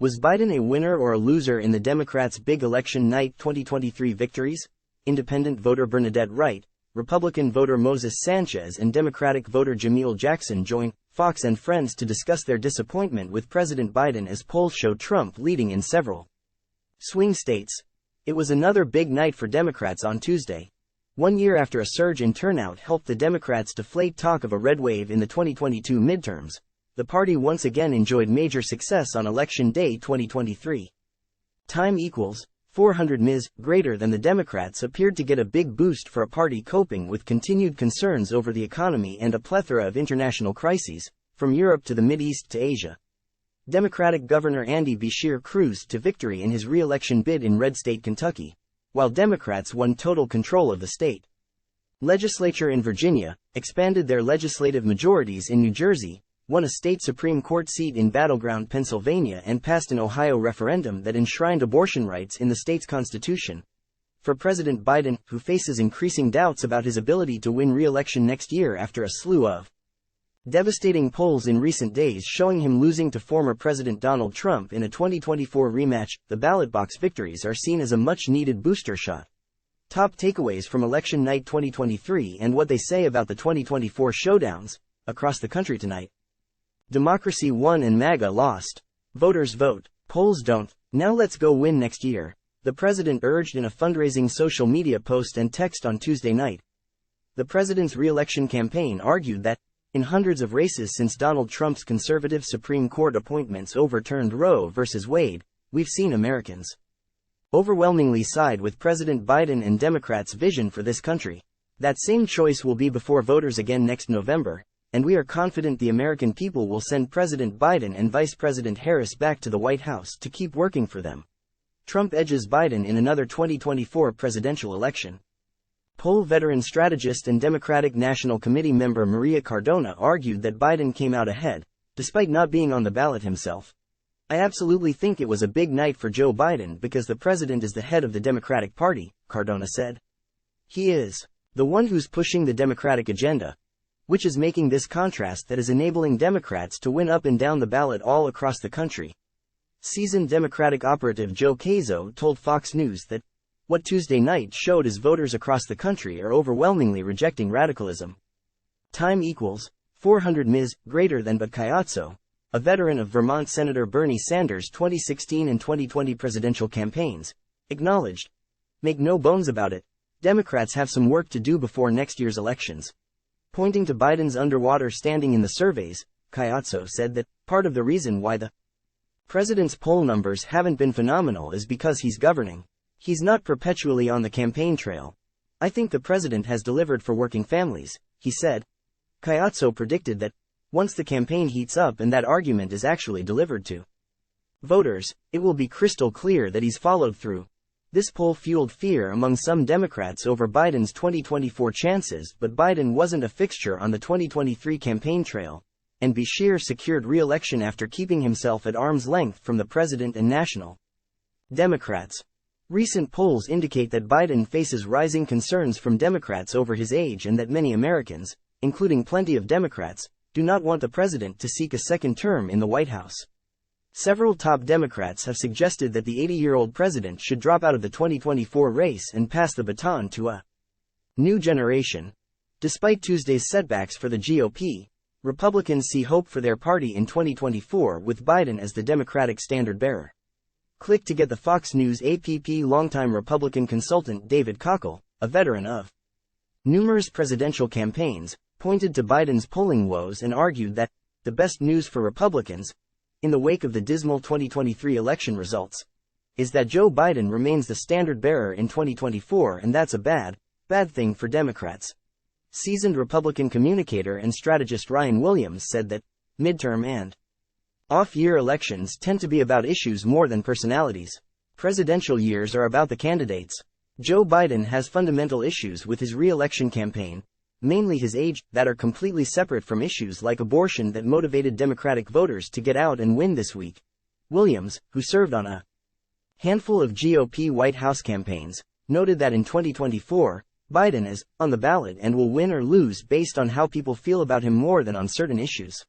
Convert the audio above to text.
Was Biden a winner or a loser in the Democrats' big election night 2023 victories? Independent voter Bernadette Wright, Republican voter Moses Sanchez and Democratic voter Jahmiel Jackson join Fox and Friends to discuss their disappointment with President Biden as polls show Trump leading in several swing states. It was another big night for Democrats on Tuesday. 1 year after a surge in turnout helped the Democrats deflate talk of a red wave in the 2022 midterms, the party once again enjoyed major success on Election Day 2023. Time equals 400 Ms. greater than the Democrats appeared to get a big boost for a party coping with continued concerns over the economy and a plethora of international crises, from Europe to the Mideast to Asia. Democratic Governor Beshear cruised to victory in his re-election bid in red state Kentucky, while Democrats won total control of the state. Legislature in Virginia expanded their legislative majorities in New Jersey, won a state Supreme Court seat in battleground Pennsylvania and passed an Ohio referendum that enshrined abortion rights in the state's constitution. For President Biden, who faces increasing doubts about his ability to win re-election next year after a slew of devastating polls in recent days showing him losing to former President Donald Trump in a 2024 rematch, the ballot box victories are seen as a much-needed booster shot. Top takeaways from election night 2023 and what they say about the 2024 showdowns across the country tonight. Democracy won and MAGA lost. Voters vote. Polls don't. Now let's go win next year, the president urged in a fundraising social media post and text on Tuesday night. The president's re-election campaign argued that, in hundreds of races since Donald Trump's conservative Supreme Court appointments overturned Roe v. Wade, we've seen Americans overwhelmingly side with President Biden and Democrats' vision for this country. That same choice will be before voters again next November, and we are confident the American people will send President Biden and Vice President Harris back to the White House to keep working for them. Trump edges Biden in another 2024 presidential election. Poll veteran strategist and Democratic National Committee member Maria Cardona argued that Biden came out ahead, despite not being on the ballot himself. I absolutely think it was a big night for Joe Biden because the president is the head of the Democratic Party, Cardona said. He is the one who's pushing the Democratic agenda, which is making this contrast that is enabling Democrats to win up and down the ballot all across the country. Seasoned Democratic operative Joe Cazo told Fox News that what Tuesday night showed is voters across the country are overwhelmingly rejecting radicalism. Time equals 400 Ms. greater than but Cayazzo, a veteran of Vermont Senator Bernie Sanders' 2016 and 2020 presidential campaigns, acknowledged, "Make no bones about it, Democrats have some work to do before next year's elections." Pointing to Biden's underwater standing in the surveys, Cayazzo said that part of the reason why the president's poll numbers haven't been phenomenal is because he's governing. He's not perpetually on the campaign trail. I think the president has delivered for working families, he said. Cayazzo predicted that once the campaign heats up and that argument is actually delivered to voters, it will be crystal clear that he's followed through. This poll fueled fear among some Democrats over Biden's 2024 chances, but Biden wasn't a fixture on the 2023 campaign trail, and Beshear secured re-election after keeping himself at arm's length from the president and national Democrats. Recent polls indicate that Biden faces rising concerns from Democrats over his age and that many Americans, including plenty of Democrats, do not want the president to seek a second term in the White House. Several top Democrats have suggested that the 80-year-old president should drop out of the 2024 race and pass the baton to a new generation. Despite Tuesday's setbacks for the GOP, Republicans see hope for their party in 2024 with Biden as the Democratic standard-bearer. Click to get the Fox News app. Longtime Republican consultant David Cockle, a veteran of numerous presidential campaigns, pointed to Biden's polling woes and argued that the best news for Republicans, in the wake of the dismal 2023 election results, is that Joe Biden remains the standard-bearer in 2024, and that's a bad thing for Democrats. Seasoned Republican communicator and strategist Ryan Williams said that midterm and off-year elections tend to be about issues more than personalities. Presidential years are about the candidates. Joe Biden has fundamental issues with his re-election campaign, mainly his age, that are completely separate from issues like abortion that motivated Democratic voters to get out and win this week. Williams, who served on a handful of GOP White House campaigns, noted that in 2024, Biden is on the ballot and will win or lose based on how people feel about him more than on certain issues.